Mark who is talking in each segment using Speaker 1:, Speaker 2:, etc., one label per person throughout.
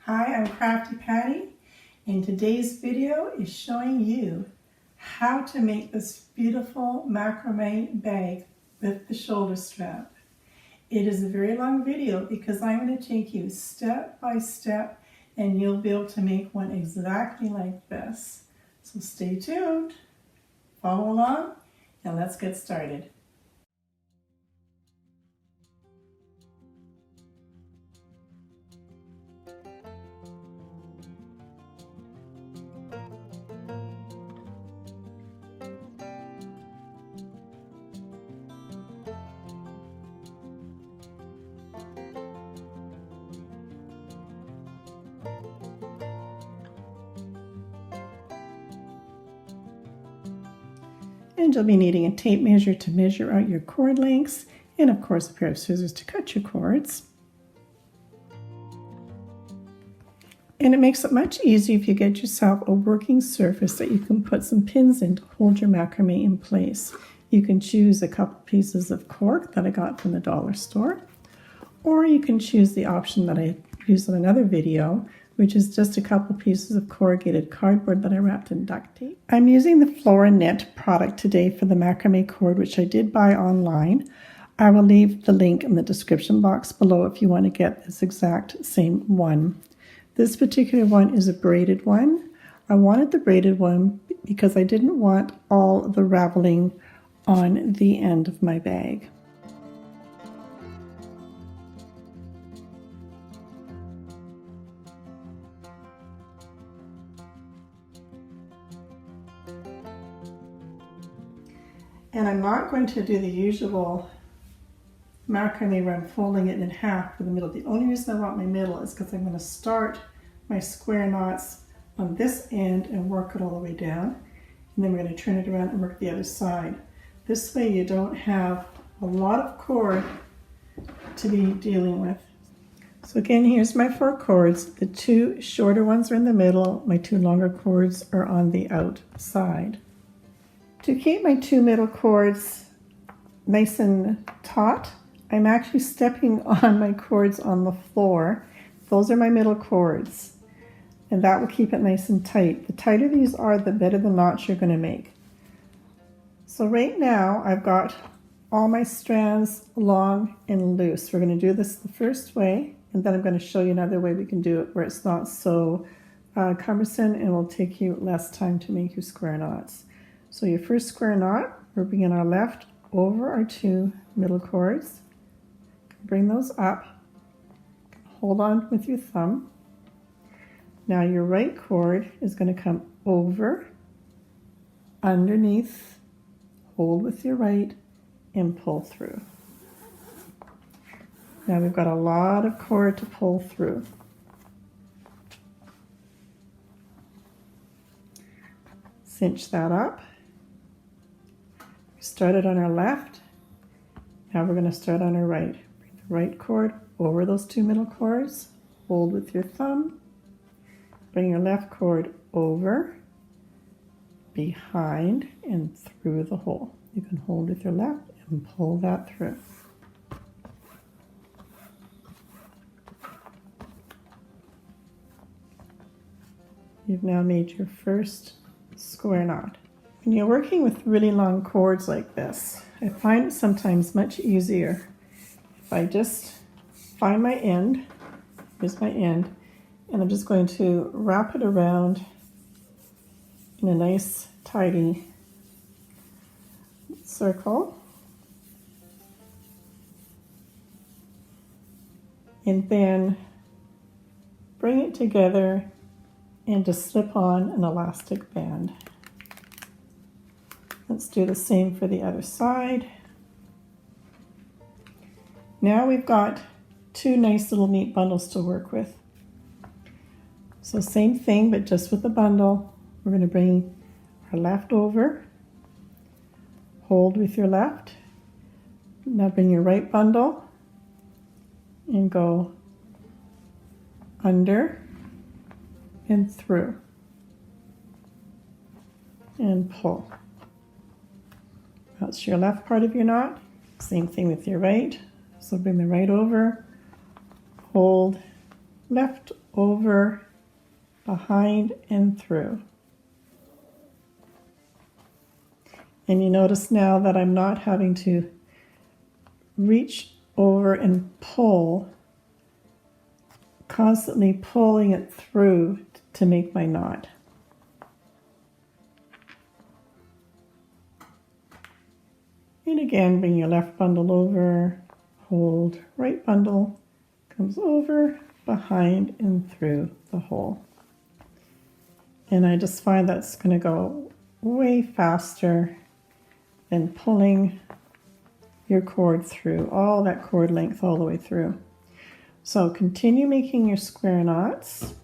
Speaker 1: Hi, I'm Crafty Patty, and today's video is showing you how to make this beautiful macrame bag with the shoulder strap. It is a very long video because I'm going to take you step by step and you'll be able to make one exactly like this. So stay tuned, follow along, and let's get started. And you'll be needing a tape measure to measure out your cord lengths, and of course a pair of scissors to cut your cords. And it makes it much easier if you get yourself a working surface that you can put some pins in to hold your macrame in place. You can choose a couple pieces of cork that I got from the dollar store, or you can choose the option that I used in another video, which is just a couple pieces of corrugated cardboard that I wrapped in duct tape. I'm using the Flora knit product today for the macrame cord, which I did buy online. I will leave the link in the description box below if you want to get this exact same one. This particular one is a braided one. I wanted the braided one because I didn't want all the raveling on the end of my bag. And I'm not going to do the usual macrame where I'm folding it in half for the middle. The only reason I want my middle is because I'm going to start my square knots on this end and work it all the way down. And then we're going to turn it around and work the other side. This way you don't have a lot of cord to be dealing with. So again, here's my 4 cords. The 2 shorter ones are in the middle. My 2 longer cords are on the outside. To keep my 2 middle cords nice and taut, I'm actually stepping on my cords on the floor. Those are my middle cords, and that will keep it nice and tight. The tighter these are, the better the knots you're going to make. So right now I've got all my strands long and loose. We're going to do this the first way, and then I'm going to show you another way we can do it where it's not so cumbersome and will take you less time to make your square knots. So your first square knot, we're bringing our left over our 2 middle cords. Bring those up. Hold on with your thumb. Now your right cord is going to come over, underneath, hold with your right, and pull through. Now we've got a lot of cord to pull through. Cinch that up. Started on our left, now we're going to start on our right. Bring the right cord over those 2 middle cords, hold with your thumb, bring your left cord over, behind, and through the hole. You can hold with your left and pull that through. You've now made your first square knot. When you're working with really long cords like this, I find it sometimes much easier if I just find my end, here's my end, and I'm just going to wrap it around in a nice tidy circle, and then bring it together and just slip on an elastic band. Let's do the same for the other side. Now we've got 2 nice little neat bundles to work with. So same thing, but just with the bundle. We're going to bring our left over, hold with your left. Now bring your right bundle and go under and through and pull. That's your left part of your knot. Same thing with your right. So bring the right over, hold, left over, behind and through. And you notice now that I'm not having to reach over and pull, constantly pulling it through to make my knot. And again, bring your left bundle over, hold, right bundle comes over, behind and through the hole. And I just find that's going to go way faster than pulling your cord through, all that cord length all the way through. So continue making your square knots.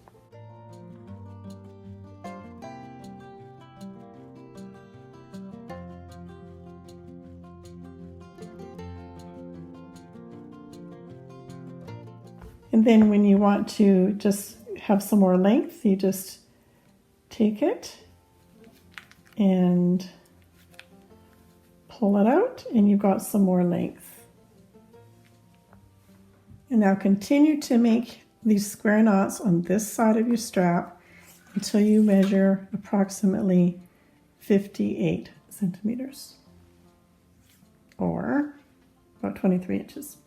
Speaker 1: And then when you want to just have some more length, you just take it and pull it out, and you've got some more length. And now continue to make these square knots on this side of your strap until you measure approximately 58 centimeters, or about 23 inches.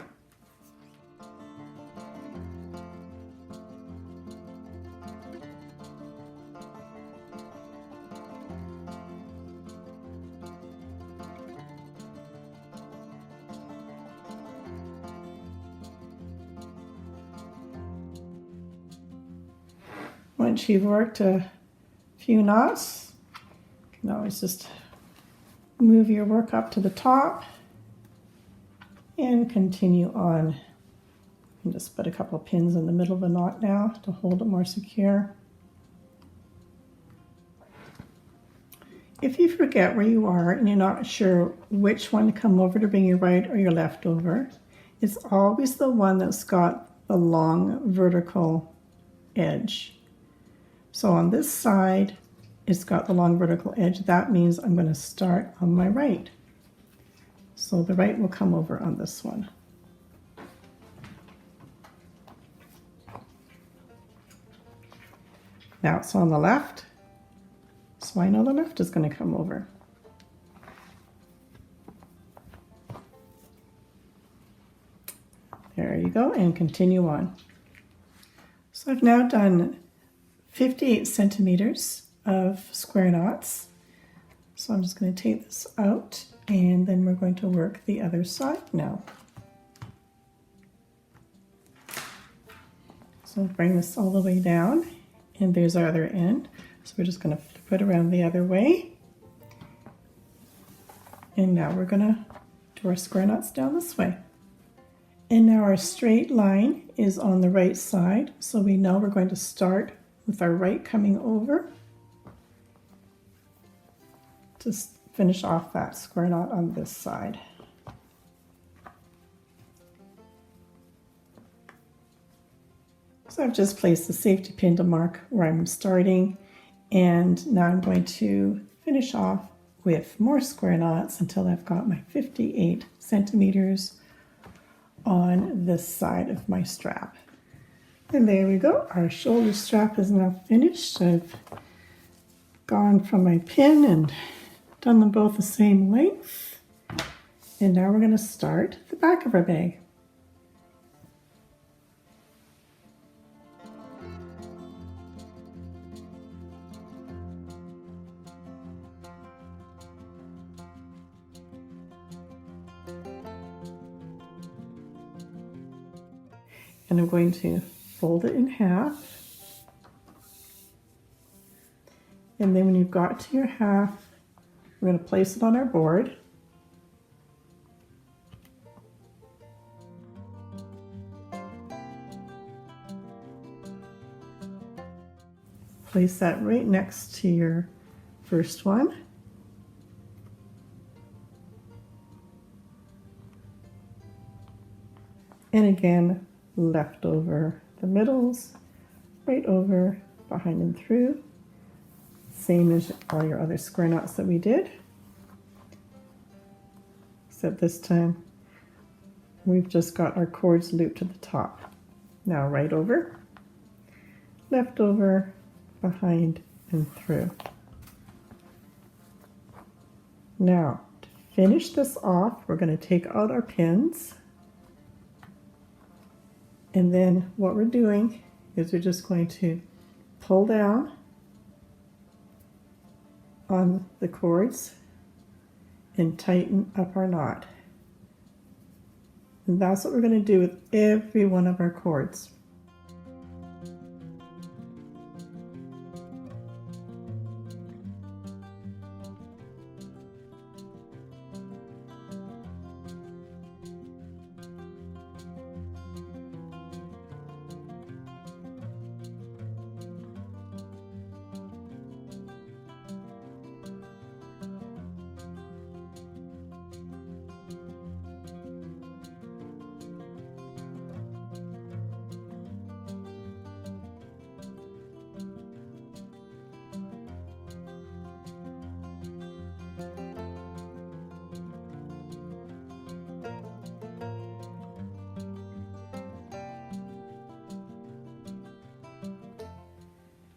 Speaker 1: Once you've worked a few knots, you can always just move your work up to the top and continue on. And just put a couple of pins in the middle of the knot now to hold it more secure. If you forget where you are and you're not sure which one to come over to bring your right or your left over, it's always the one that's got the long vertical edge. So on this side, it's got the long vertical edge. That means I'm going to start on my right. So the right will come over on this one. Now it's on the left, so I know the left is going to come over. There you go, and continue on. So I've now done 58 centimeters of square knots. So I'm just going to take this out, and then we're going to work the other side now. So bring this all the way down, and there's our other end. So we're just going to flip it around the other way. And now we're going to do our square knots down this way. And now our straight line is on the right side, so we know we're going to start with our right coming over to finish off that square knot on this side. So I've just placed the safety pin to mark where I'm starting, and now I'm going to finish off with more square knots until I've got my 58 centimeters on this side of my strap. And there we go, our shoulder strap is now finished. I've gone from my pin and done them both the same length. And now we're going to start the back of our bag. And I'm going to fold it in half, and then when you've got to your half, we're going to place it on our board. Place that right next to your first one. And again, left over the middles, right over, behind and through, same as all your other square knots that we did, except this time we've just got our cords looped to the top. Now right over, left over, behind, and through. Now, to finish this off, we're going to take out our pins. And then what we're doing is we're just going to pull down on the cords and tighten up our knot. And that's what we're going to do with every one of our cords.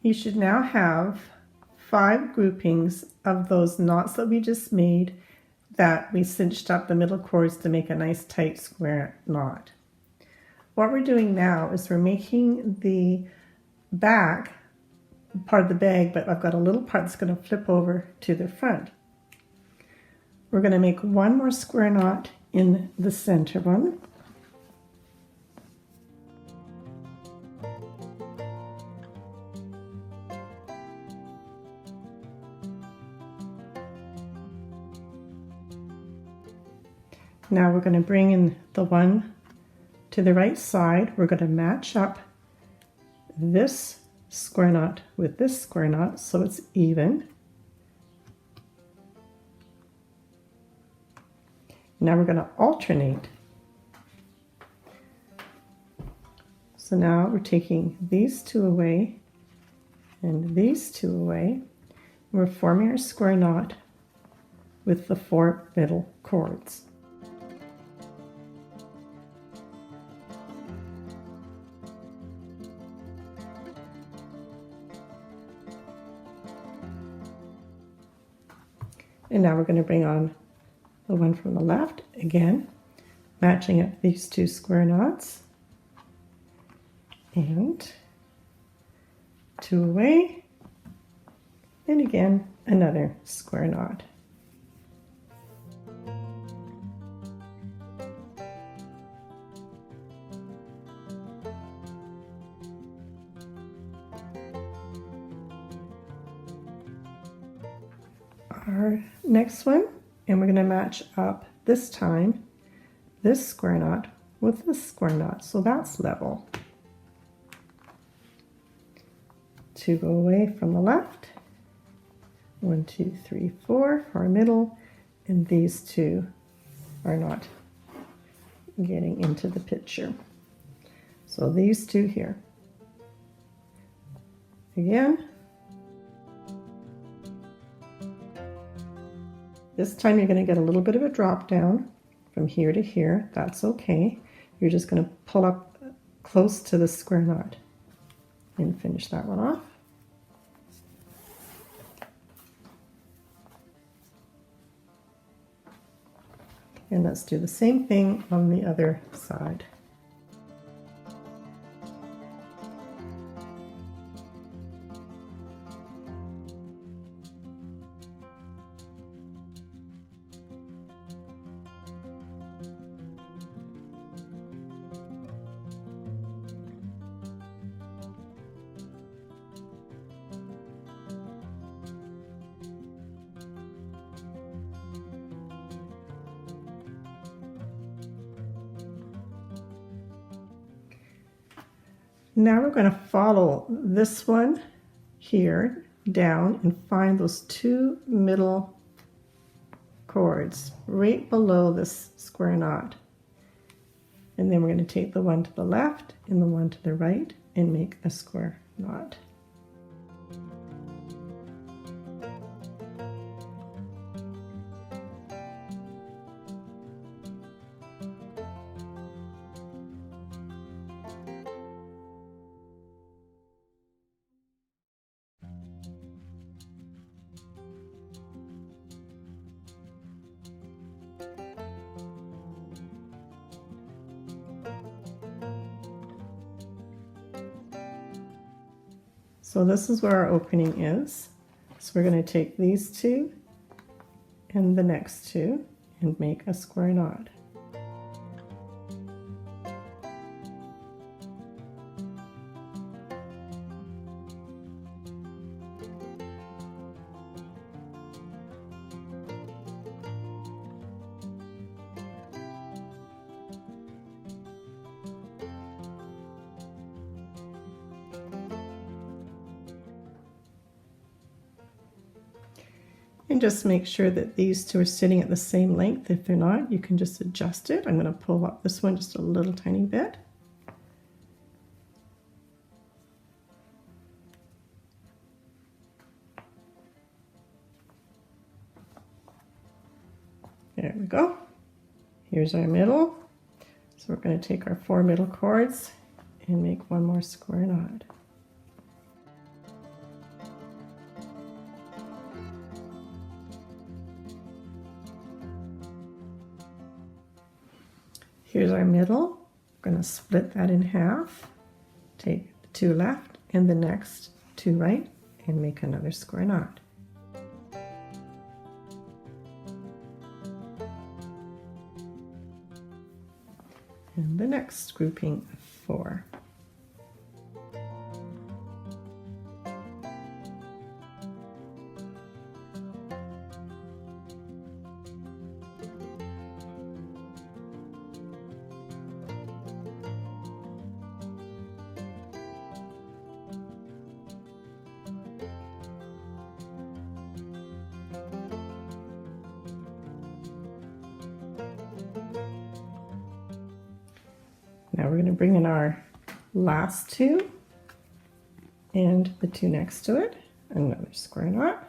Speaker 1: You should now have 5 groupings of those knots that we just made that we cinched up the middle cords to make a nice tight square knot. What we're doing now is we're making the back part of the bag, but I've got a little part that's going to flip over to the front. We're going to make one more square knot in the center one. Now we're going to bring in the one to the right side. We're going to match up this square knot with this square knot so it's even. Now we're going to alternate. So now we're taking these 2 away and these 2 away. We're forming our square knot with the 4 middle cords. And now we're going to bring on the one from the left, again, matching up these 2 square knots. And 2 away, and again, another square knot. Our next one, and we're going to match up this time this square knot with this square knot, so that's level. 2 go away from the left, 1, 2, 3, 4 for our middle, and these 2 are not getting into the picture. So these 2 here. Again, this time you're going to get a little bit of a drop down from here to here. That's okay. You're just going to pull up close to the square knot and finish that one off. And let's do the same thing on the other side. Now we're going to follow this one here down and find those 2 middle cords right below this square knot. And then we're going to take the one to the left and the one to the right and make a square knot. So this is where our opening is. So we're going to take these two and the next two and make a square knot. And just make sure that these two are sitting at the same length. If they're not, you can just adjust it. I'm going to pull up this one just a little tiny bit. There we go. Here's our middle. So we're going to take our 4 middle cords and make one more square knot. Here's our middle. We're going to split that in half, take the 2 left and the next 2 right, and make another square knot. And the next grouping of 4. Now we're going to bring in our last 2 and the 2 next to it, another square knot.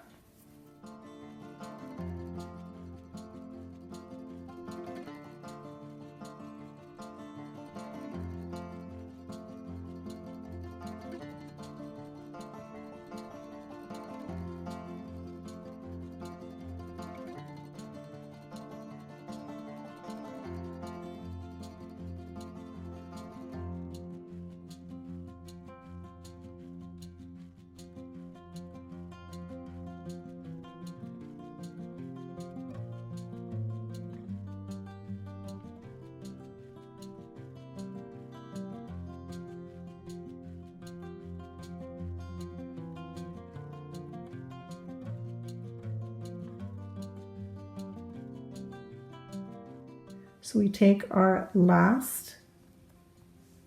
Speaker 1: So we take our last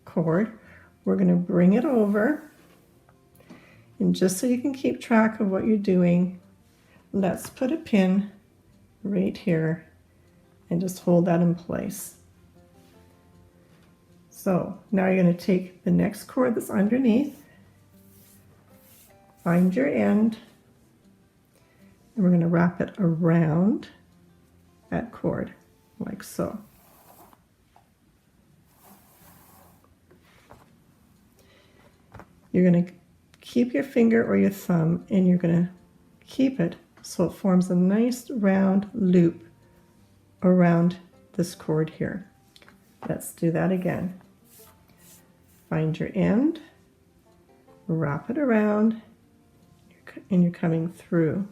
Speaker 1: cord, we're going to bring it over, and just so you can keep track of what you're doing, let's put a pin right here and just hold that in place. So now you're going to take the next cord that's underneath, find your end, and we're going to wrap it around that cord like so. You're going to keep your finger or your thumb and you're going to keep it so it forms a nice round loop around this cord here. Let's do that again. Find your end, wrap it around, and you're coming through.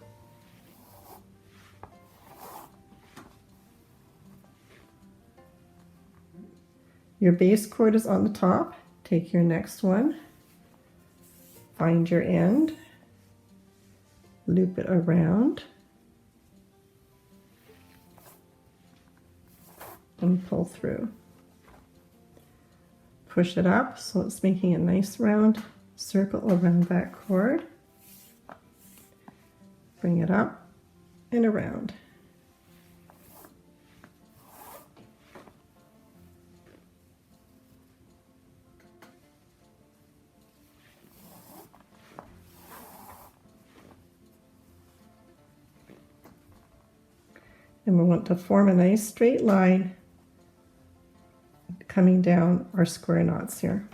Speaker 1: Your base cord is on the top. Take your next one. Find your end, loop it around, and pull through. Push it up so it's making a nice round circle around that cord. Bring it up and around. And we want to form a nice straight line coming down our square knots here.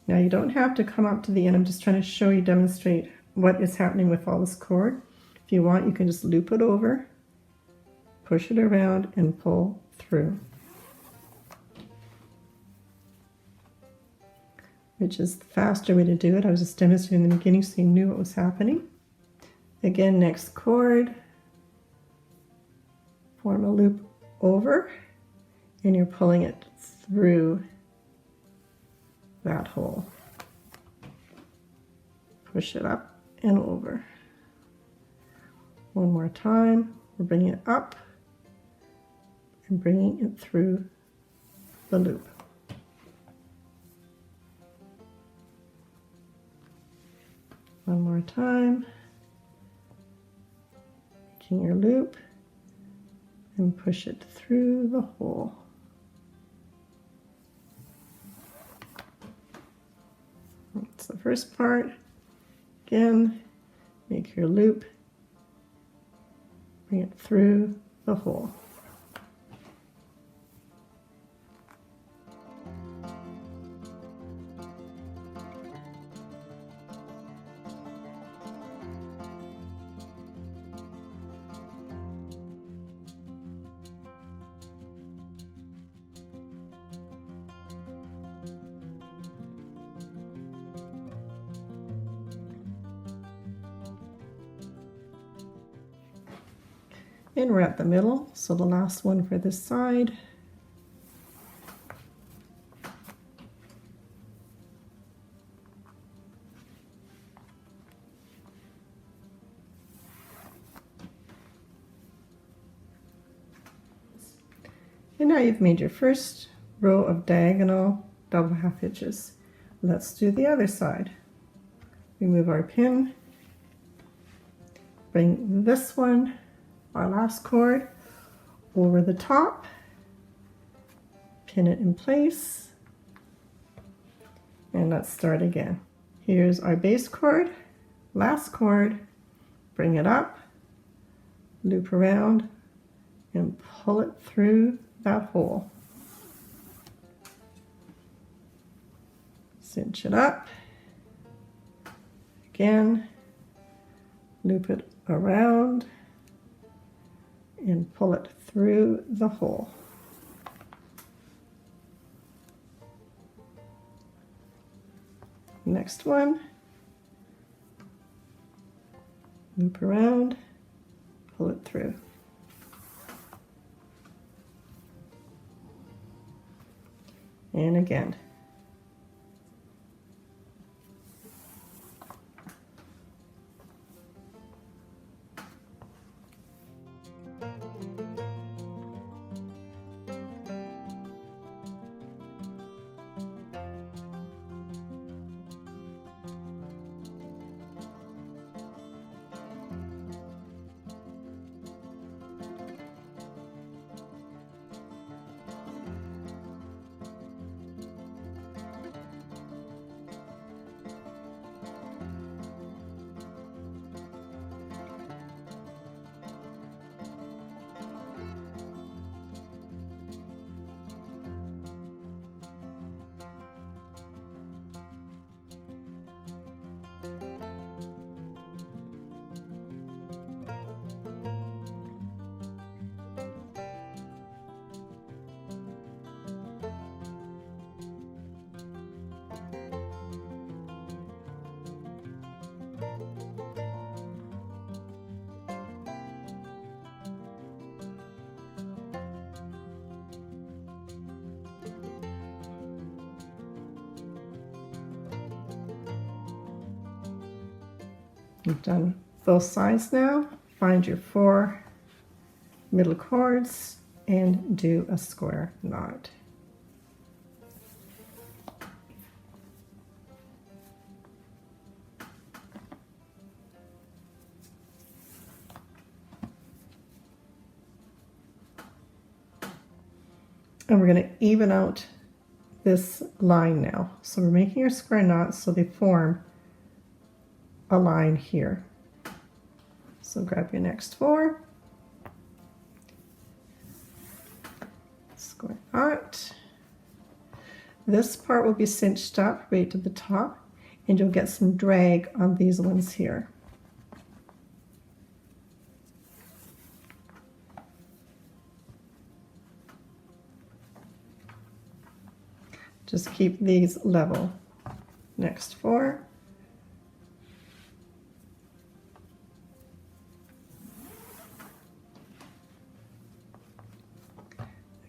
Speaker 1: Now you don't have to come up to the end. I'm just trying to show you, demonstrate what is happening with all this cord. If you want, you can just loop it over, push it around, and pull through. which is the faster way to do it. I was just demonstrating in the beginning so you knew what was happening. Again, next cord, form a loop over, and you're pulling it through that hole. Push it up and over. One more time, we're bringing it up and bringing it through the loop. One more time, making your loop and push it through the hole. That's the first part. Again, make your loop, bring it through the hole. And we're at the middle, so the last one for this side. And now you've made your first row of diagonal double half hitches. Let's do the other side. Remove our pin, bring this one, our last cord, over the top, pin it in place, and let's start again. Here's our base cord, last cord, bring it up, loop around, and pull it through that hole. Cinch it up, again, loop it around, and pull it through the hole. Next one, loop around, pull it through. And again. You've done both sides now. Find your 4 middle cords and do a square knot. And we're going to even out this line now. So we're making our square knots so they form a line here. So grab your next 4, square knot. This part will be cinched up right to the top, and you'll get some drag on these ones here. Just keep these level. Next 4.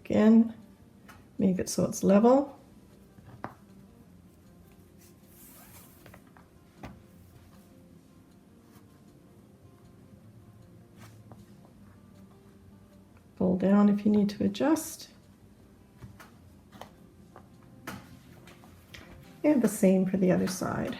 Speaker 1: Again, make it so it's level. Pull down if you need to adjust. And the same for the other side.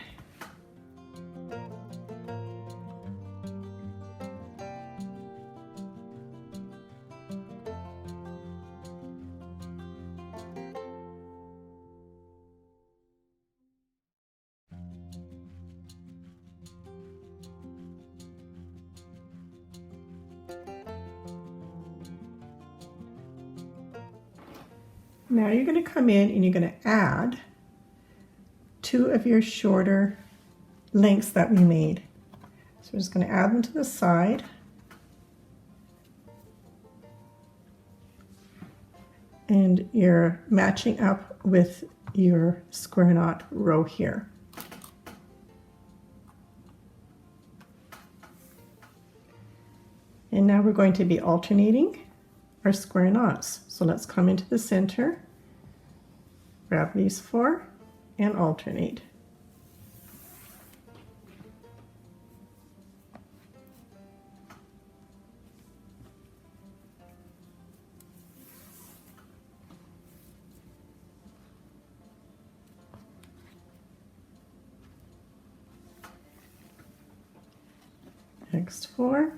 Speaker 1: Now you're going to come in and you're going to add 2 of your shorter lengths that we made. So we're just going to add them to the side. And you're matching up with your square knot row here. And now we're going to be alternating our square knots. So let's come into the center, grab these 4, and alternate. Next 4.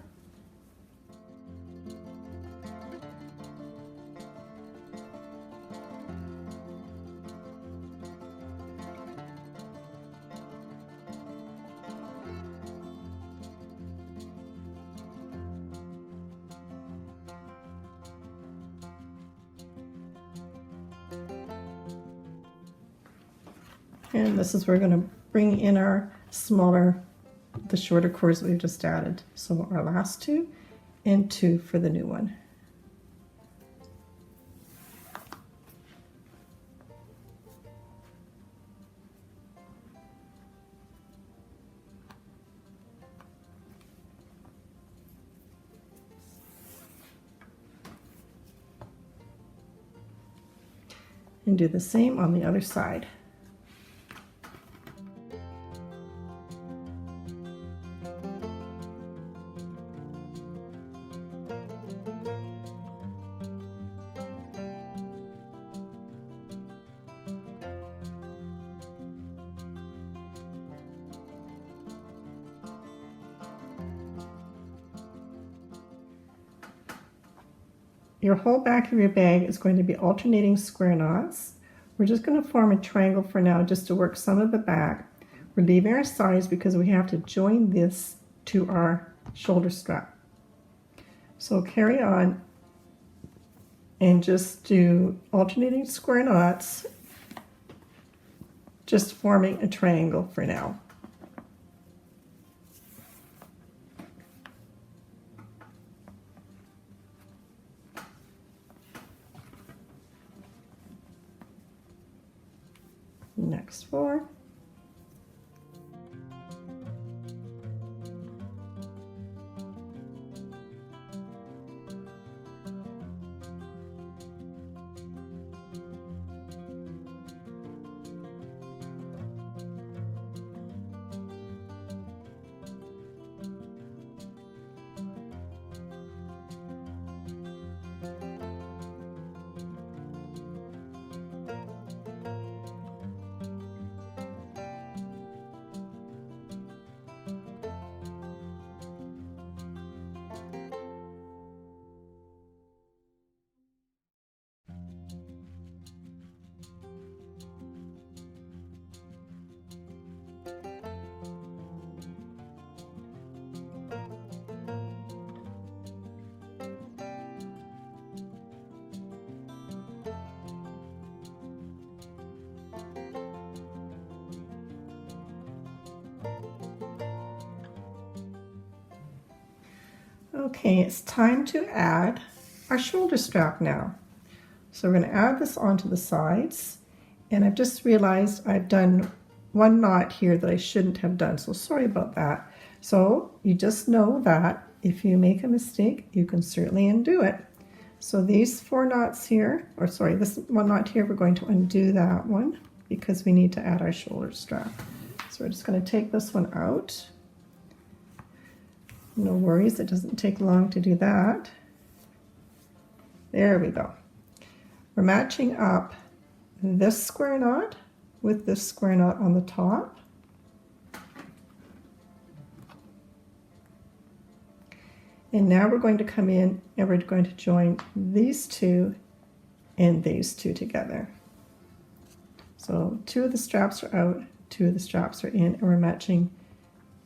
Speaker 1: And this is where we're going to bring in our the shorter cords that we've just added. So our last 2 and 2 for the new one. And do the same on the other side. Your whole back of your bag is going to be alternating square knots. We're just going to form a triangle for now just to work some of the back. We're leaving our sides because we have to join this to our shoulder strap. So carry on and just do alternating square knots, just forming a triangle for now. Next 4. Okay, it's time to add our shoulder strap now. So we're going to add this onto the sides, and I've just realized I've done one knot here that I shouldn't have done, so sorry about that. So you just know that if you make a mistake, you can certainly undo it. So these 4 knots here, or sorry, this one knot here, we're going to undo that one because we need to add our shoulder strap. So we're just going to take this one out. No worries, it doesn't take long to do that. There we go. We're matching up this square knot with this square knot on the top. And now we're going to come in and we're going to join these two and these two together. So 2 of the straps are out, 2 of the straps are in, and we're matching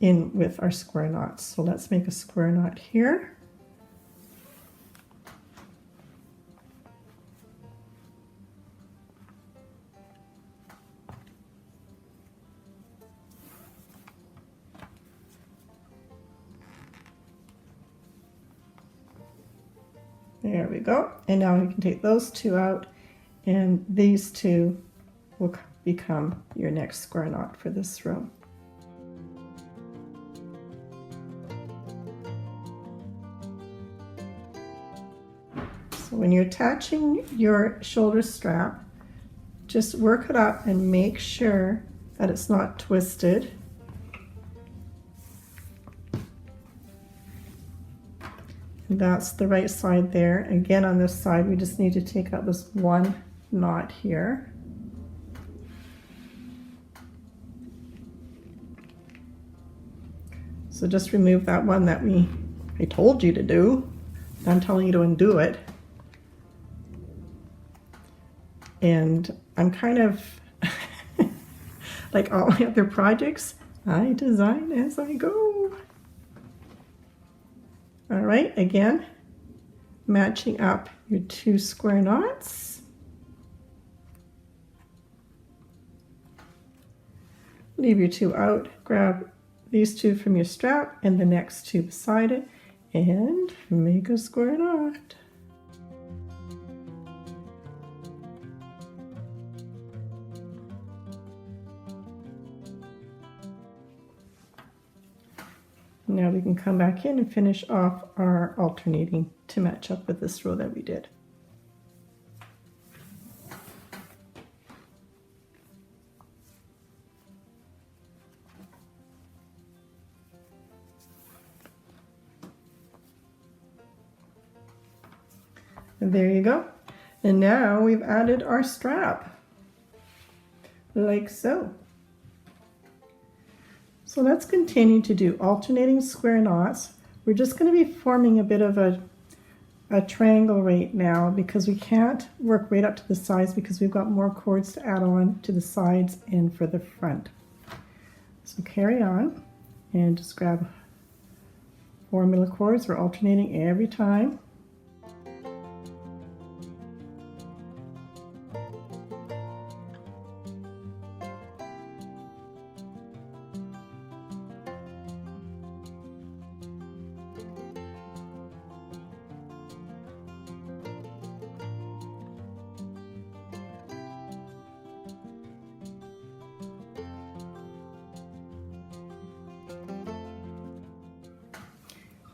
Speaker 1: in with our square knots. So let's make a square knot here. There we go. And now we can take those 2 out, and these 2 will become your next square knot for this row. So when you're attaching your shoulder strap, just work it up and make sure that it's not twisted. That's the right side there. Again, on this side, we just need to take out this one knot here. So just remove that one that I told you to do. I'm telling you to undo it. And I'm kind of like all my other projects, I design as I go. All right, again, matching up your 2 square knots. Leave your 2 out, grab these 2 from your strap and the next 2 beside it, and make a square knot. Now we can come back in and finish off our alternating to match up with this row that we did. And there you go. And now we've added our strap, like so. So let's continue to do alternating square knots. We're just going to be forming a bit of a triangle right now because we can't work right up to the sides because we've got more cords to add on to the sides and for the front. So carry on and just grab 4 middle cords. We're alternating every time.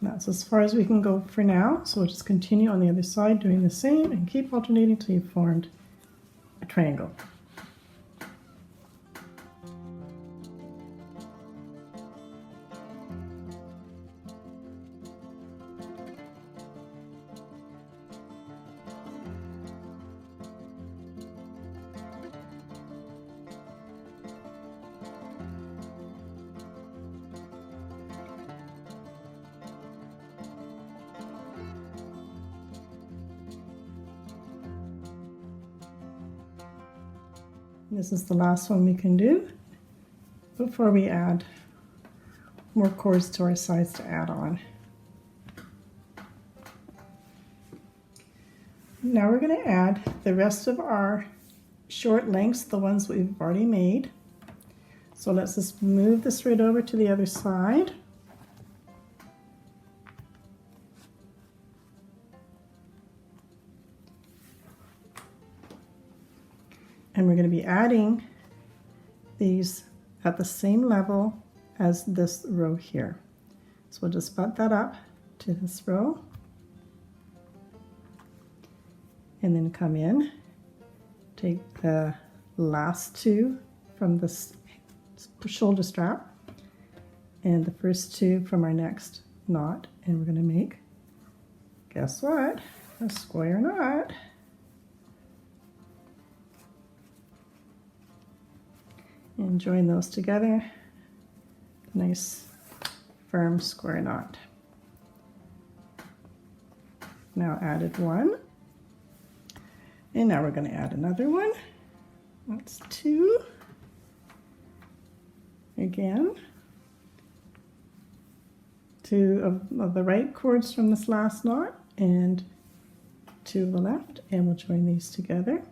Speaker 1: That's as far as we can go for now, so we'll just continue on the other side doing the same and keep alternating until you've formed a triangle. This is the last one we can do before we add more cords to our sides to add on. Now we're going to add the rest of our short lengths, the ones we've already made. So let's just move this right over to the other side. And we're going to be adding these at the same level as this row here. So we'll just butt that up to this row and then come in, take the last two from this shoulder strap and the first two from our next knot, and we're going to make, guess what, a square knot. And join those together, nice firm square knot. Now added one, and now we're going to add another one. That's two. Again, two of the right cords from this last knot and two of the left, and we'll join these together.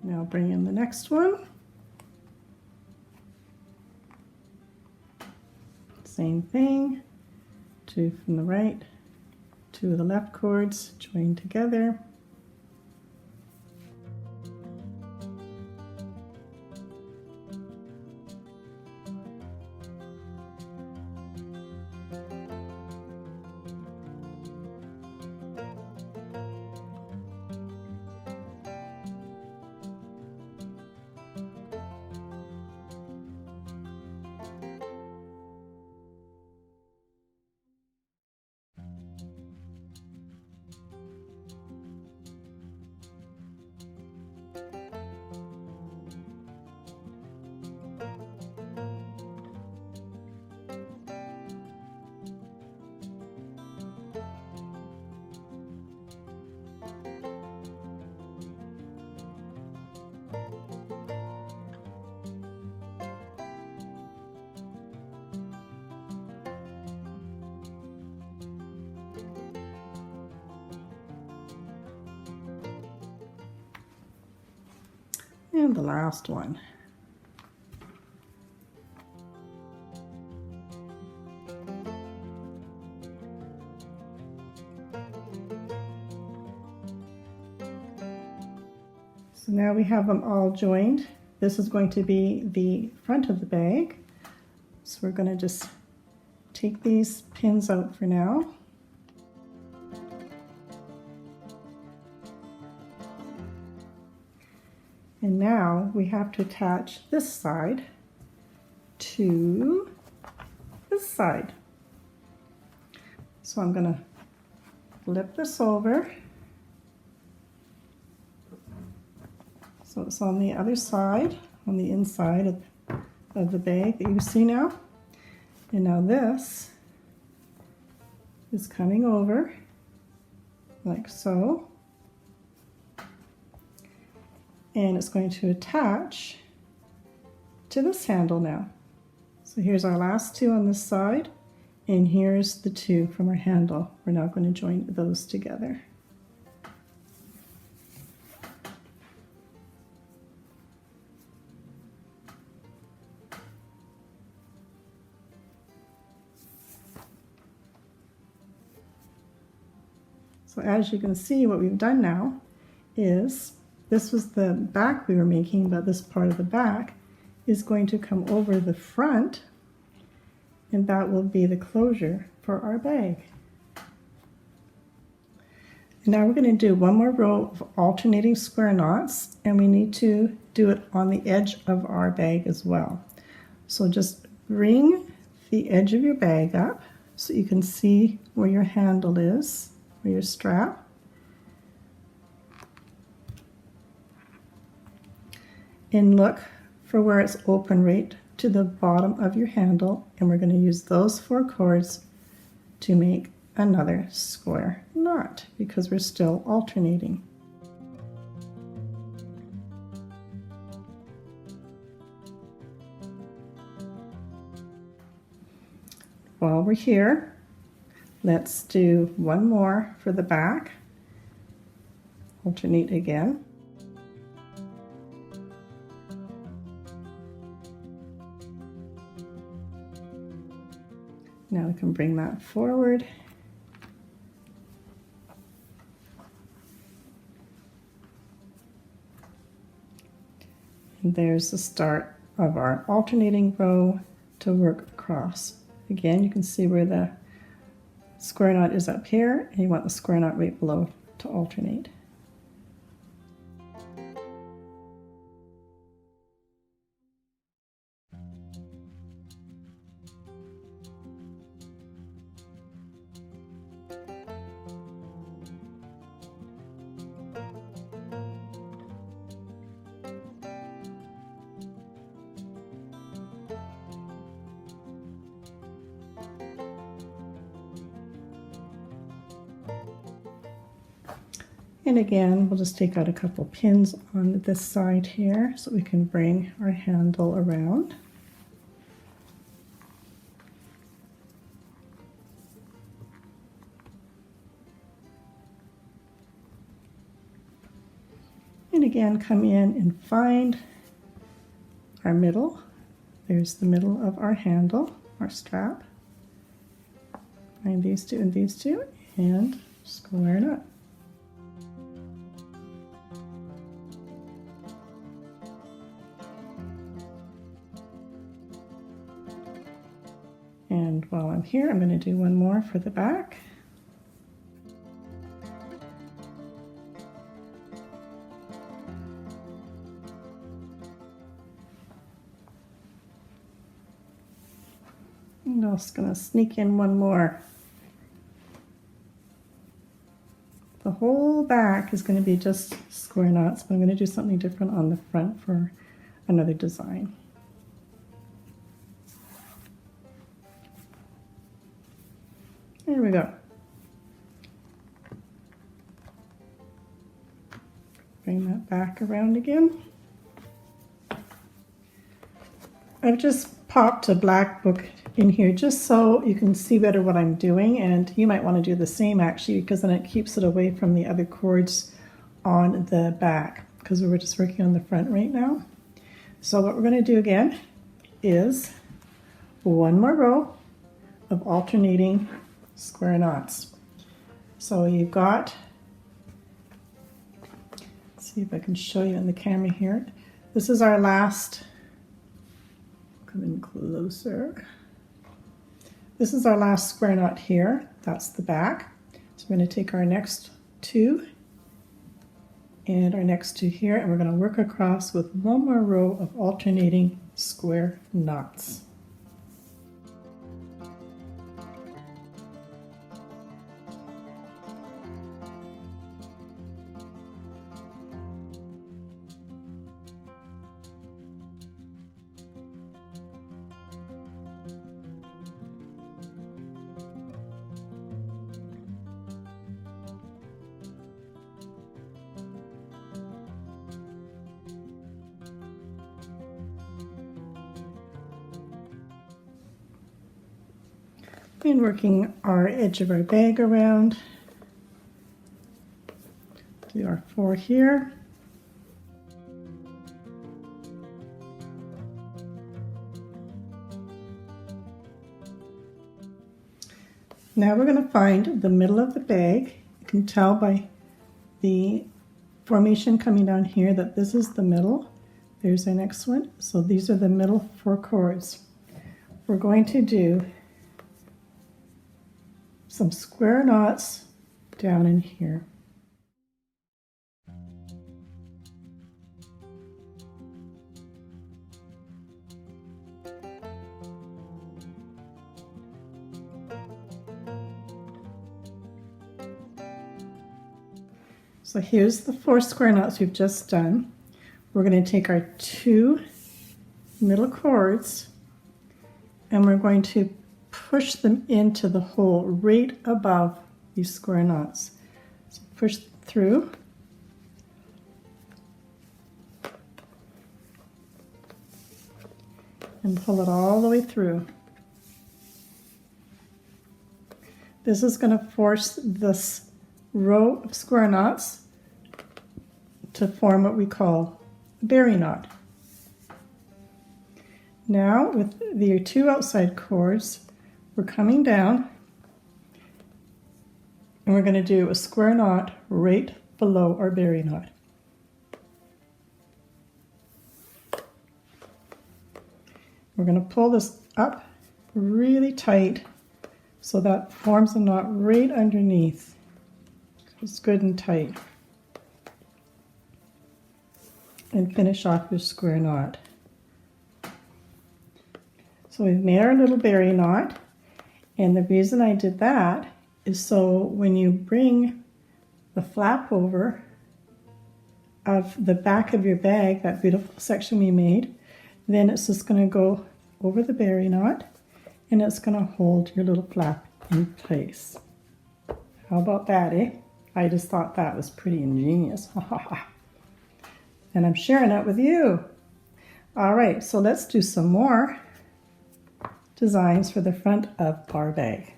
Speaker 1: Now bring in the next one. Same thing, two from the right, two of the left cords, join together. And the last one. So now we have them all joined. This is going to be the front of the bag. So we're going to just take these pins out for now. And now we have to attach this side to this side. So I'm going to flip this over. So it's on the other side, on the inside of the bag that you see now. And now this is coming over like so. And it's going to attach to this handle now. So here's our last two on this side, and here's the two from our handle. We're now going to join those together. So as you can see, what we've done now is, this was the back we were making, but this part of the back is going to come over the front, and that will be the closure for our bag. And now we're going to do one more row of alternating square knots, and we need to do it on the edge of our bag as well. So just bring the edge of your bag up so you can see where your handle is, where your strap. And look for where it's open right to the bottom of your handle, and we're going to use those 4 cords to make another square knot because we're still alternating. While we're here, let's do one more for the back. Alternate again. Now we can bring that forward And there's the start of our alternating row to work across. Again, you can see where the square knot is up here, and you want the square knot right below to alternate. And again, we'll just take out a couple pins on this side here so we can bring our handle around. And again, come in and find our middle. There's the middle of our handle, our strap. Find these two and these two, and square it up. And while I'm here, I'm going to do one more for the back. And I'm just going to sneak in one more. The whole back is going to be just square knots, but I'm going to do something different on the front for another design. There we go. Bring that back around again. I've just popped a black book in here just so you can see better what I'm doing, and you might want to do the same actually, because then it keeps it away from the other cords on the back, because we're just working on the front right now. So what we're going to do again is one more row of alternating square knots. So you've got, let's see if I can show you in the camera here. This is our last, come in closer. This is our last square knot here. That's the back. So we're going to take our next two and our next two here, and we're going to work across with one more row of alternating square knots. And working our edge of our bag around. Do our 4 here. Now we're going to find the middle of the bag. You can tell by the formation coming down here that this is the middle. There's our next one. So these are the middle 4 cords. We're going to do some square knots down in here. So here's the 4 square knots we've just done. We're going to take our 2 middle cords and we're going to push them into the hole right above these square knots. So push through. And pull it all the way through. This is going to force this row of square knots to form what we call a berry knot. Now with the 2 outside cords, we're coming down and we're going to do a square knot right below our berry knot. We're going to pull this up really tight so that forms a knot right underneath. It's good and tight. And finish off your square knot. So we've made our little berry knot, and the reason I did that is so when you bring the flap over of the back of your bag, that beautiful section we made, then it's just going to go over the berry knot and it's going to hold your little flap in place. How about that, eh? I just thought that was pretty ingenious. And I'm sharing it with you. All right, so let's do some more designs for the front of our bag.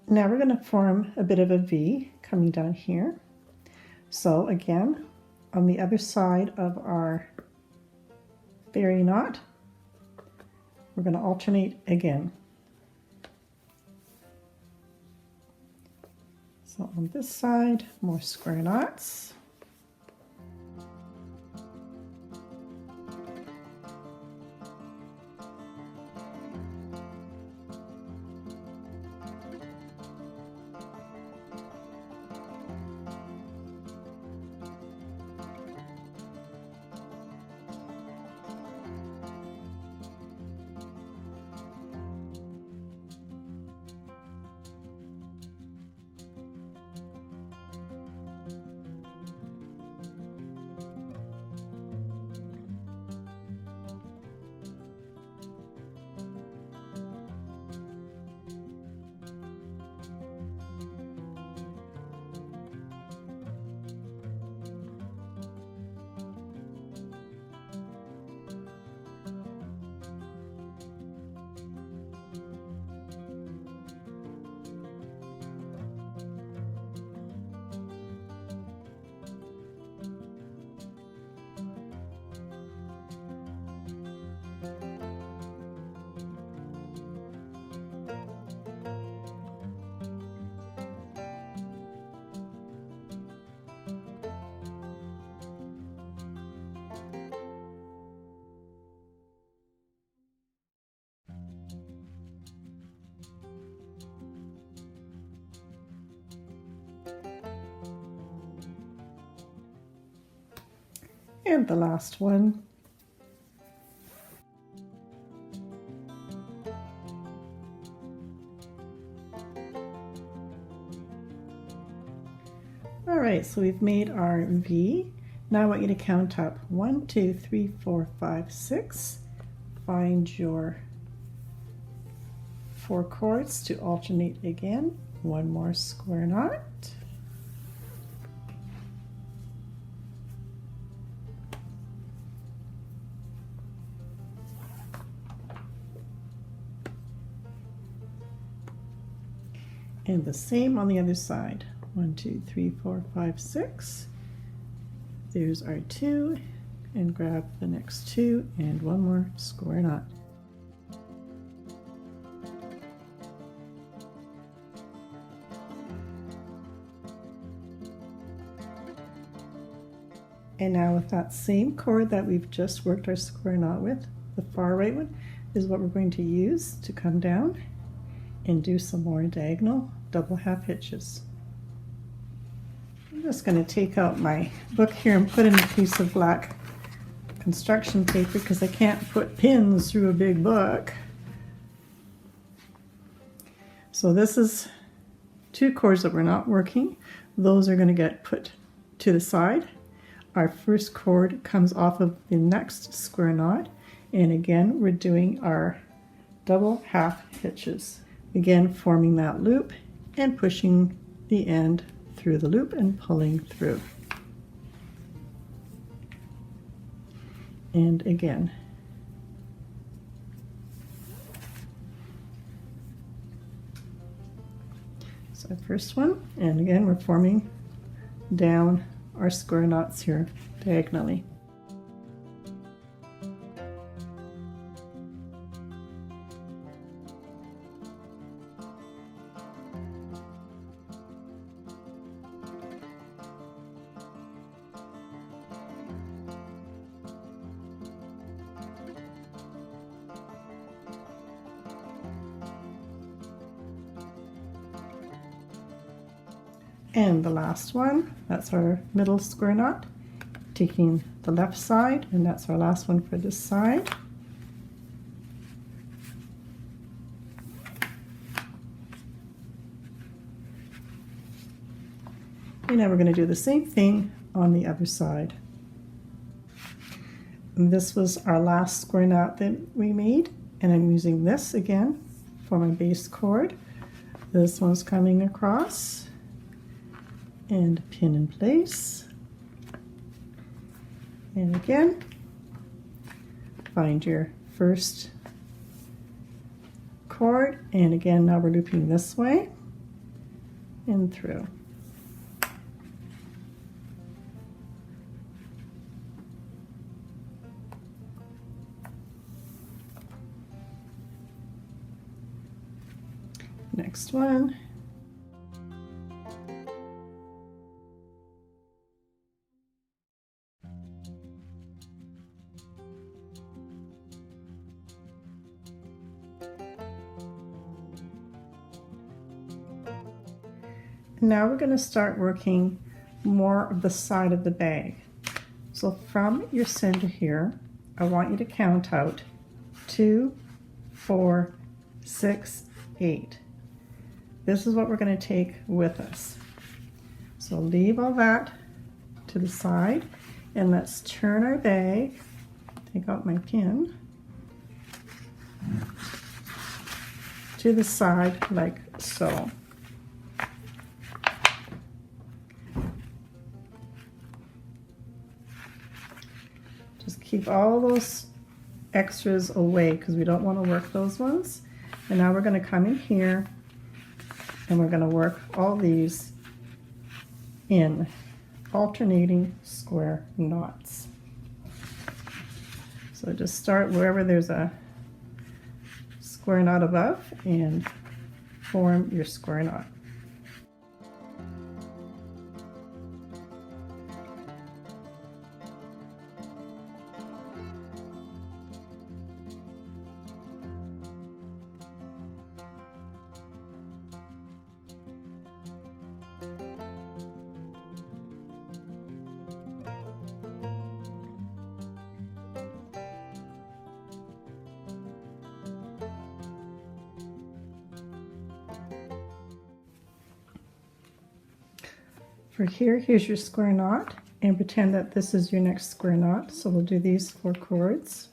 Speaker 1: Now we're going to form a bit of a V coming down here. So again, on the other side of our berry knot, we're going to alternate again. So on this side, more square knots. And the last one. All right, so we've made our V. Now I want you to count up 1, 2, 3, 4, 5, 6. Find your 4 cords to alternate again. One more square knot. And the same on the other side. 1, 2, 3, 4, 5, 6. There's our 2, and grab the next 2 and one more square knot. And now with that same cord that we've just worked our square knot with, the far right one is what we're going to use to come down and do some more diagonal double half hitches. I'm just going to take out my book here and put in a piece of black construction paper because I can't put pins through a big book. So this is 2 cords that we're not working. Those are going to get put to the side. Our first cord comes off of the next square knot, and again we're doing our double half hitches. Again, forming that loop and pushing the end through the loop and pulling through. And again. So first one, and again we're forming down our square knots here diagonally. And the last one, that's our middle square knot, taking the left side, and that's our last one for this side. And now we're going to do the same thing on the other side. And this was our last square knot that we made, and I'm using this again for my base cord. This one's coming across and pin in place. And again, find your first cord, and again now we're looping this way and through. Next one. Now we're going to start working more of the side of the bag. So from your center here, I want you to count out 2, 4, 6, 8. This is what we're going to take with us. So leave all that to the side, and let's turn our bag, take out my pin, to the side like so. Just keep all those extras away because we don't want to work those ones. And now we're going to come in here and we're going to work all these in alternating square knots. So just start wherever there's a square knot above and form your square knot. For here, here's your square knot, and pretend that this is your next square knot. So we'll do these 4 cords.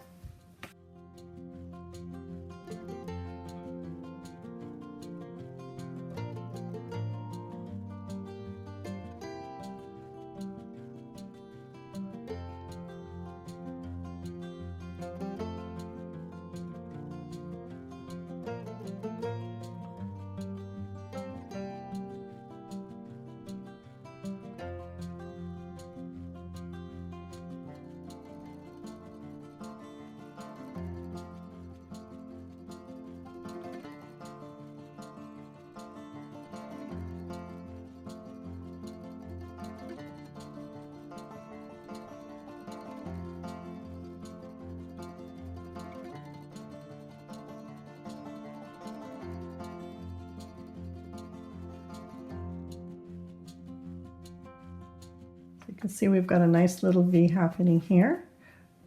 Speaker 1: You can see we've got a nice little V happening here.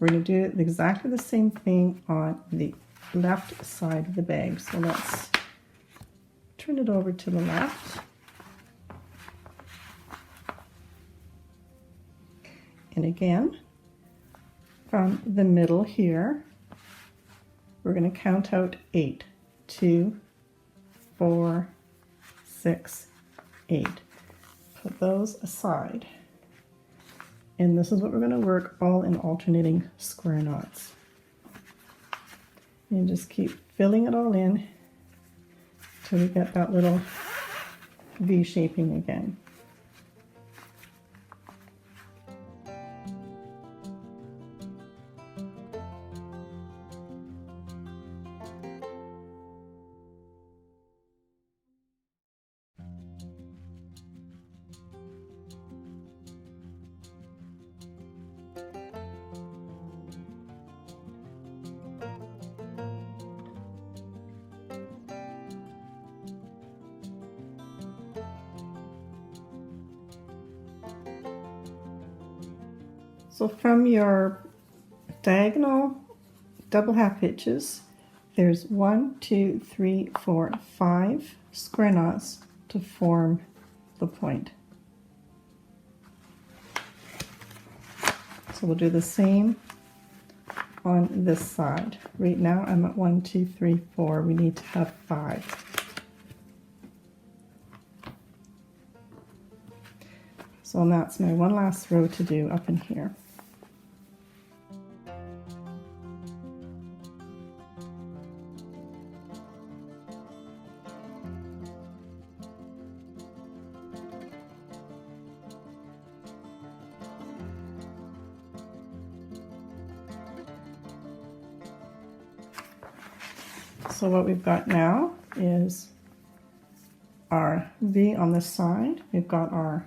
Speaker 1: We're going to do exactly the same thing on the left side of the bag. So let's turn it over to the left. And again, from the middle here, we're going to count out 8. 2, 4, 6, 8. Put those aside. And this is what we're going to work all in alternating square knots. And just keep filling it all in till we get that little V shaping again. So from your diagonal double half hitches, there's 1, 2, 3, 4, 5 square knots to form the point. So we'll do the same on this side. Right now I'm at 1, 2, 3, 4. We need to have 5. So that's my one last row to do up in here. So what we've got now is our V on this side. We've got our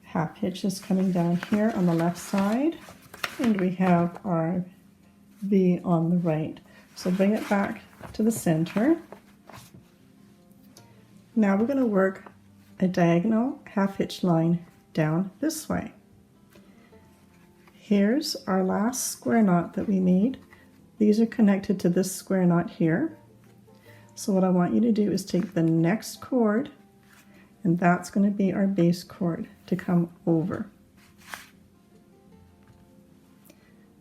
Speaker 1: half hitches coming down here on the left side, and we have our V on the right. So bring it back to the center. Now we're going to work a diagonal half hitch line down this way. Here's our last square knot that we made. These are connected to this square knot here. So what I want you to do is take the next cord, and that's going to be our base cord to come over.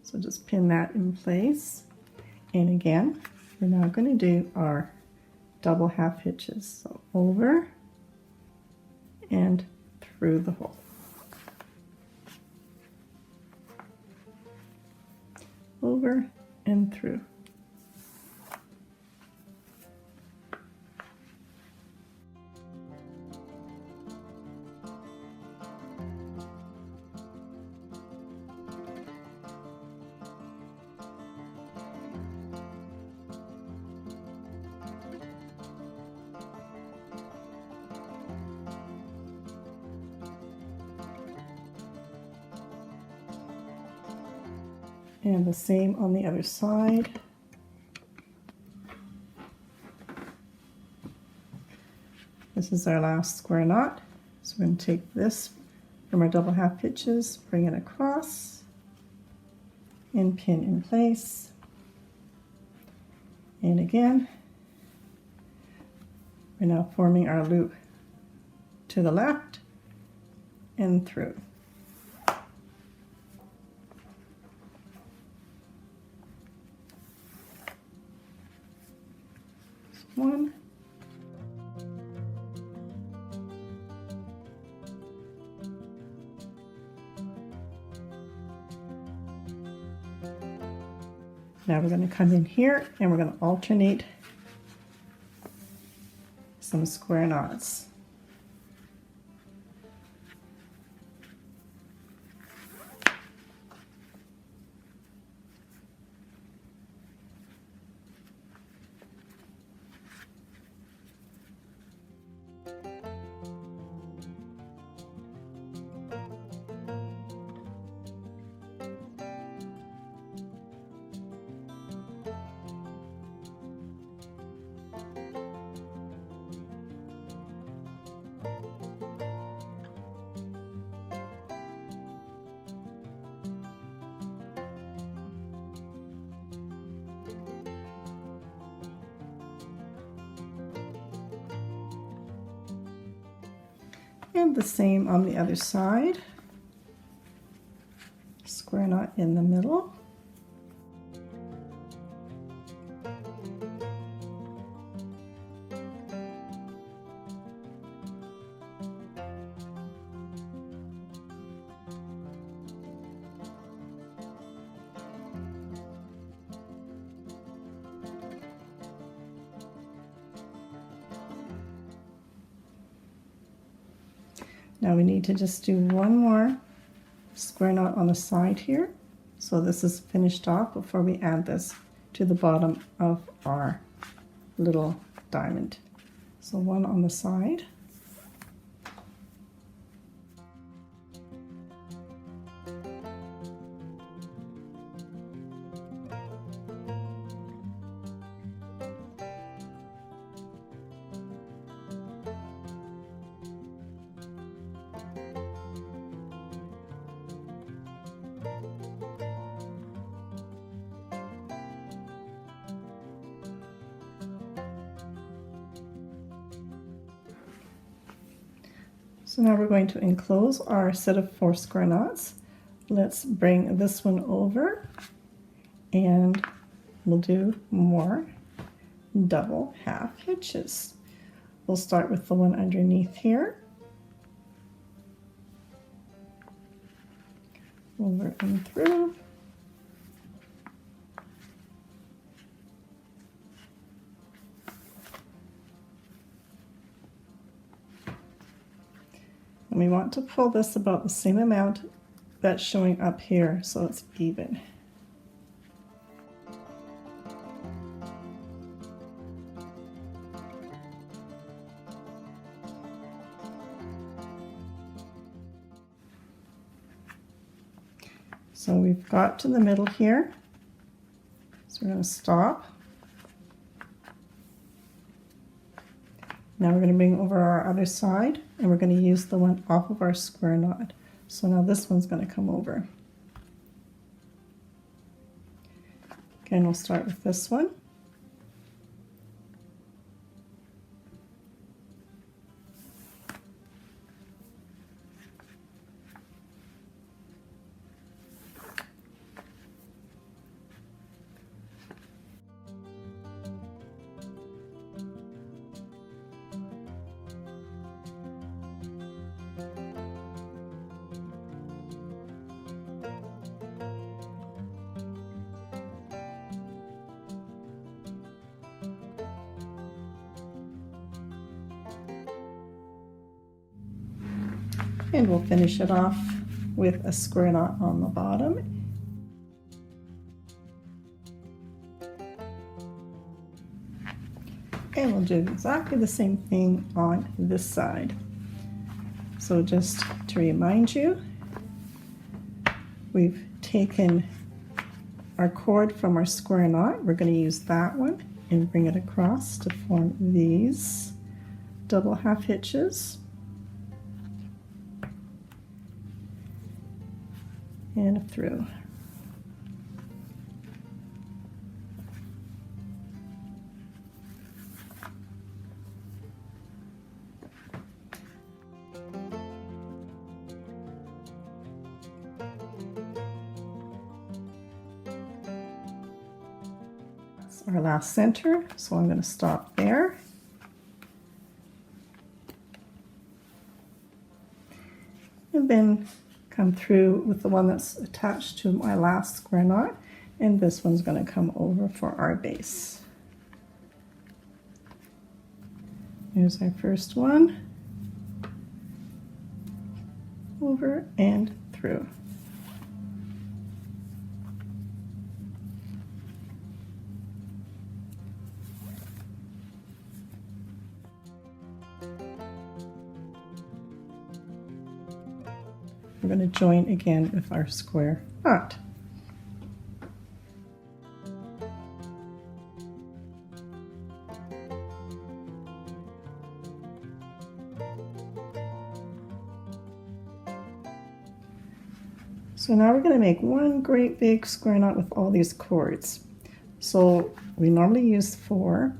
Speaker 1: So just pin that in place. And again, we're now going to do our double half hitches. So over and through the hole. Over and through. And the same on the other side. This is our last square knot. So we're going to take this from our double half hitches, bring it across, and pin in place. And again, we're now forming our loop to the left and through. One. Now we're going to come in here and we're going to alternate some square knots. And the same on the other side. Square knot in the middle. Now we need to just do one more square knot on the side here. So this is finished off before we add this to the bottom of our little diamond. So one on the side. So now we're going to enclose our set of 4 square knots. Let's bring this one over and we'll do more double half hitches. We'll start with the one underneath here. Over and through. And we want to pull this about the same amount that's showing up here so it's even. So we've got to the middle here. So we're going to stop. Now we're going to bring over our other side and we're going to use the one off of our square knot. So now this one's going to come over. Again, we'll start with this one. And we'll finish it off with a square knot on the bottom. And we'll do exactly the same thing on this side. So just to remind you, we've taken our cord from our square knot. We're going to use that one and bring it across to form these double half hitches. And through. That's our last center, so I'm going to stop there. And then come through with the one that's attached to my last square knot, and this one's going to come over for our base. Here's our first one, over and through. We're going to join again with our square knot. So now we're going to make one great big square knot with all these cords. So we normally use 4,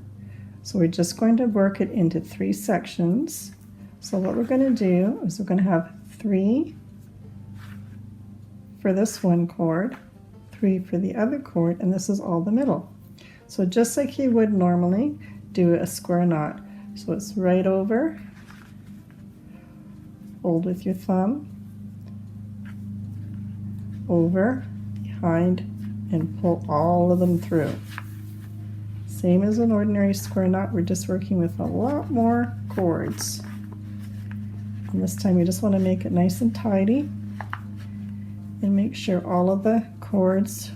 Speaker 1: so we're just going to work it into 3 sections. So what we're going to do is we're going to have 3 for this one cord, 3 for the other cord, and this is all the middle. So just like you would normally do a square knot. So it's right over, hold with your thumb, over, behind, and pull all of them through. Same as an ordinary square knot, we're just working with a lot more cords. And this time you just want to make it nice and tidy and make sure all of the cords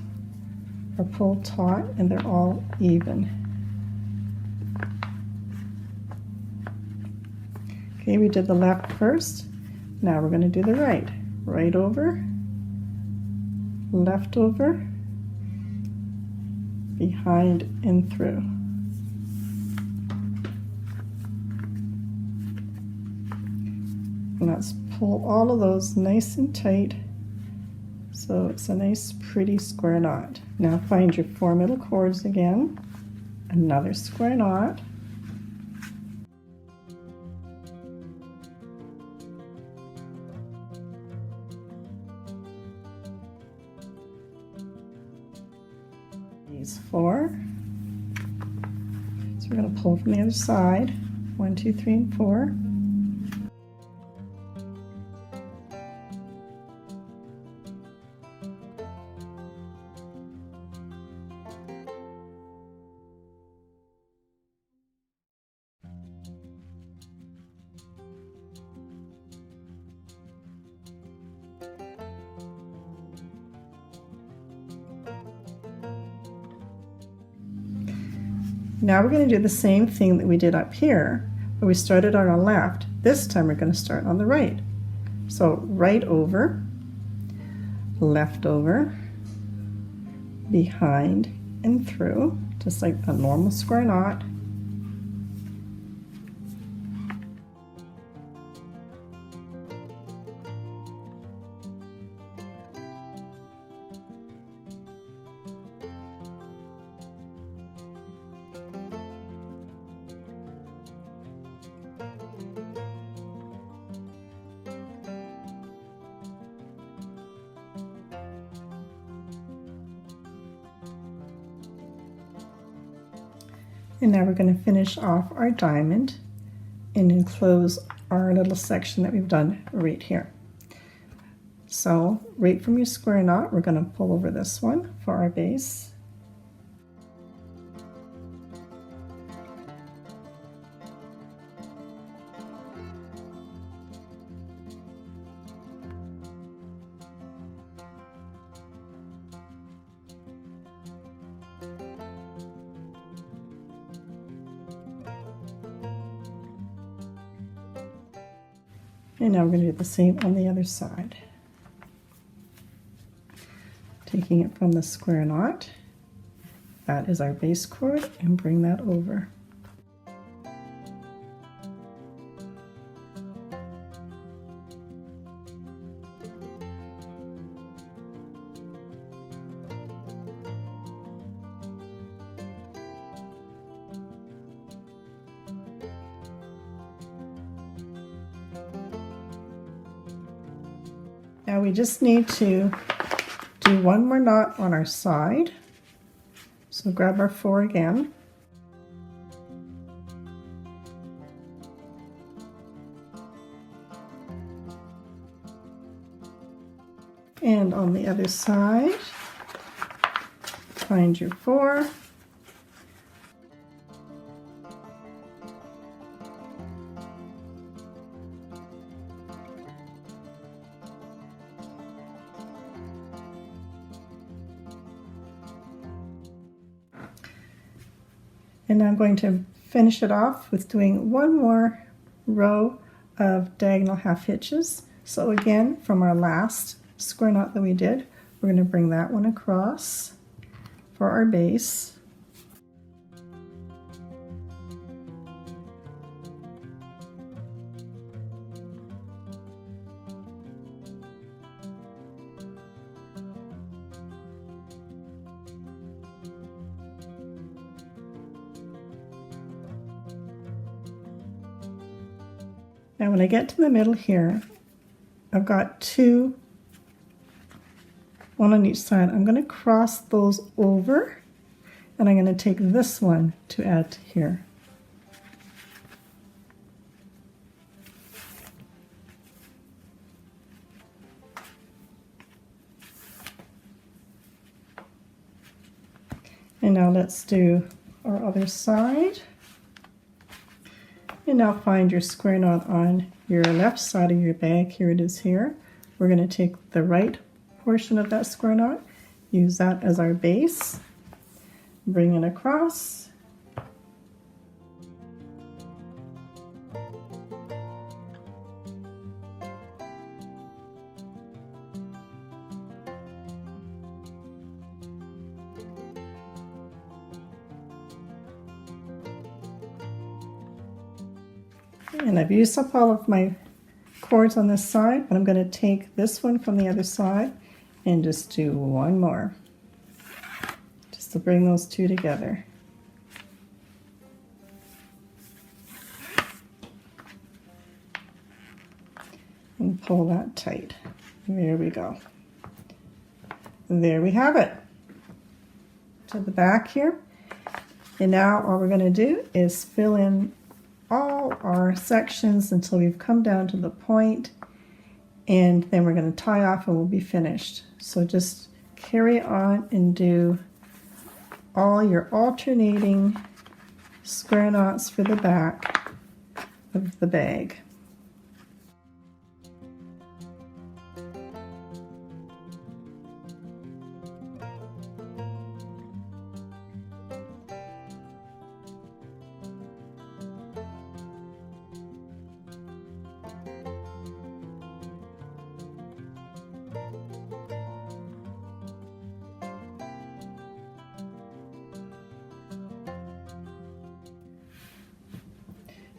Speaker 1: are pulled taut and they're all even. Okay, we did the left first. Now we're going to do the right. Right over, left over, behind and through. And let's pull all of those nice and tight so it's a nice pretty square knot. Now find your 4 middle cords again, another square knot, these 4. So we're going to pull from the other side, 1, 2, 3, and 4. Now we're going to do the same thing that we did up here, but we started on our left. This time we're going to start on the right. So right over, left over, behind and through, just like a normal square knot. And now we're going to finish off our diamond and enclose our little section that we've done right here. So right from your square knot, we're going to pull over this one for our base. And now we're going to do the same on the other side. Taking it from the square knot, that is our base cord, and bring that over. Now we just need to do one more knot on our side. So grab our 4 again. And on the other side, find your 4. And I'm going to finish it off with doing one more row of diagonal half hitches. So again, from our last square knot that we did, we're going to bring that one across for our base. Now when I get to the middle here, I've got 2, one on each side. I'm going to cross those over, and I'm going to take this one to add to here. And now let's do our other side. And now find your square knot on your left side of your bag. Here it is here. We're going to take the right portion of that square knot, use that as our base, bring it across. And I've used up all of my cords on this side, but I'm going to take this one from the other side and just do one more, just to bring those 2 together. And pull that tight. There we go. There we have it. to the back here. And now all we're going to do is fill in all our sections until we've come down to the point, and then we're going to tie off and we'll be finished. So just carry on and do all your alternating square knots for the back of the bag.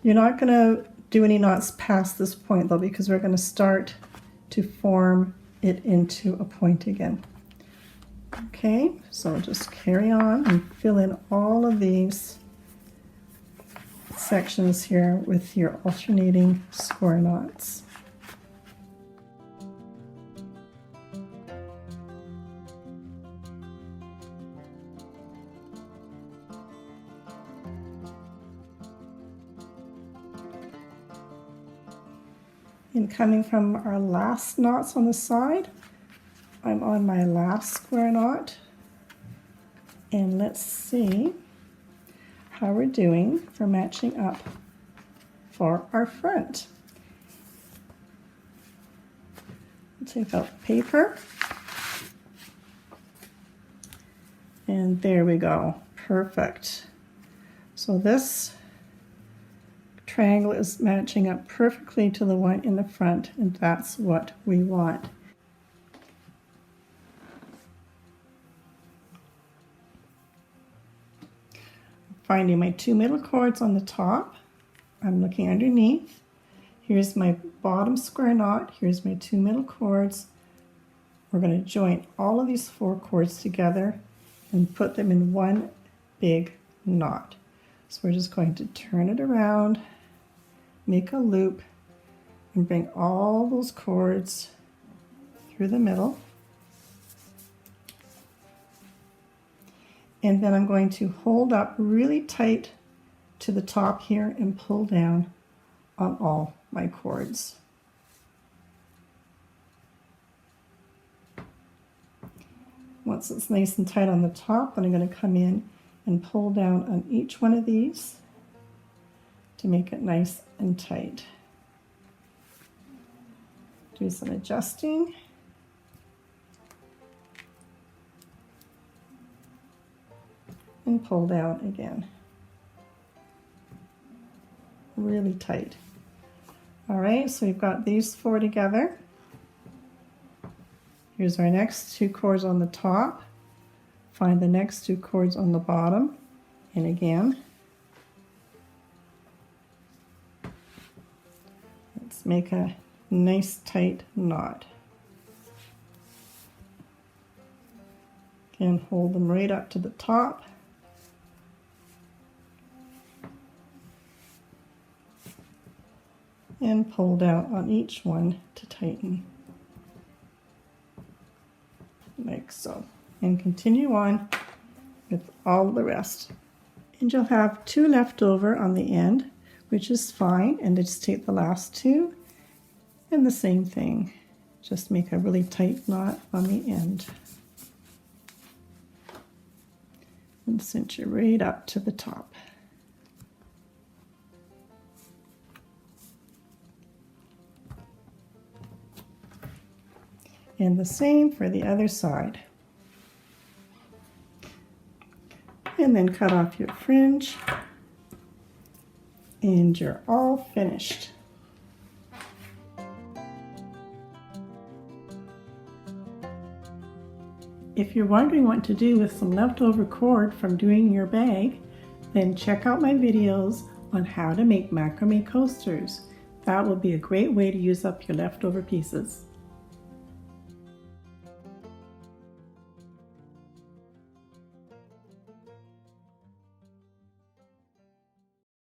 Speaker 1: You're not going to do any knots past this point though, because we're going to start to form it into a point again. Okay, so just carry on and fill in all of these sections here with your alternating square knots. And coming from our last knots on the side, I'm on my last square knot, and let's see how we're doing for matching up for our front. Take out paper, and there we go, perfect. So this triangle is matching up perfectly to the one in the front, and that's what we want. Finding my 2 middle cords on the top, I'm looking underneath. Here's my bottom square knot, here's my 2 middle cords. We're going to join all of these 4 cords together and put them in one big knot. So we're just going to turn it around, make a loop, and bring all those cords through the middle. And then I'm going to hold up really tight to the top here and pull down on all my cords. Once it's nice and tight on the top, then I'm going to come in and pull down on each one of these to make it nice and tight. Do some adjusting. And pull down again. Really tight. All right, so we've got these 4 together. Here's our next 2 cords on the top. Find the next 2 cords on the bottom, and again. Let's make a nice tight knot. Again, hold them right up to the top. And pull down on each one to tighten, like so. And continue on with all the rest. And you'll have 2 left over on the end, which is fine, and just take the last 2 and the same thing. Just make a really tight knot on the end. And cinch it right up to the top. And the same for the other side. And then cut off your fringe, and you're all finished. If you're wondering what to do with some leftover cord from doing your bag, then check out my videos on how to make macrame coasters. That will be a great way to use up your leftover pieces.